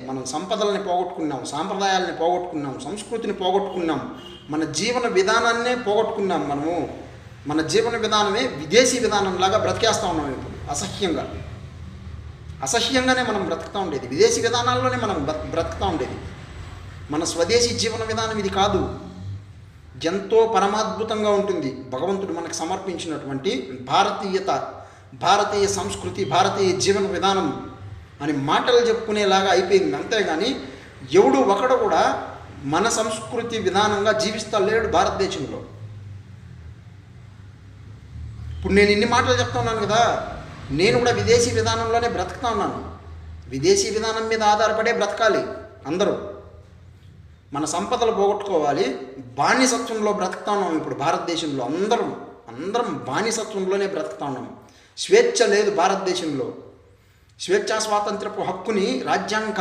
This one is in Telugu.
మనం సంపదల్ని పోగొట్టుకున్నాం, సాంప్రదాయాలని పోగొట్టుకున్నాం, సంస్కృతిని పోగొట్టుకున్నాం, మన జీవన విధానాన్నే పోగొట్టుకున్నాం. మనము మన జీవన విధానమే విదేశీ విధానంలాగా బ్రతికేస్తూ ఉన్నాం. ఇప్పుడు అసహ్యంగానే మనం బ్రతుకుతూ ఉండేది, విదేశీ విధానాల్లోనే మనం బ్రతుకుతూ ఉండేది. మన స్వదేశీ జీవన విధానం ఇది కాదు. ఎంతో పరమాద్భుతంగా ఉంటుంది. భగవంతుడు మనకు సమర్పించినటువంటి భారతీయత, భారతీయ సంస్కృతి, భారతీయ జీవన విధానం అని మాటలు చెప్పుకునేలాగా అయిపోయింది. అంతేగాని ఎవడు ఒకడు కూడా మన సంస్కృతి విధానంగా జీవిస్తా లేడు భారతదేశంలో. ఇప్పుడు నేను ఇన్ని మాటలు చెప్తా ఉన్నాను కదా, నేను కూడా విదేశీ విధానంలోనే బ్రతుకుతా ఉన్నాను. విదేశీ విధానం మీద ఆధారపడే బ్రతకాలి అందరూ. మన సంపదలు పోగొట్టుకోవాలి, బానిసత్వంలో బ్రతుకుతా ఉన్నాం. ఇప్పుడు భారతదేశంలో అందరం బానిసత్వంలోనే బ్రతుకుతా ఉన్నాం. స్వేచ్ఛ లేదు భారతదేశంలో. స్వేచ్ఛా స్వాతంత్రపు హక్కుని రాజ్యాంగం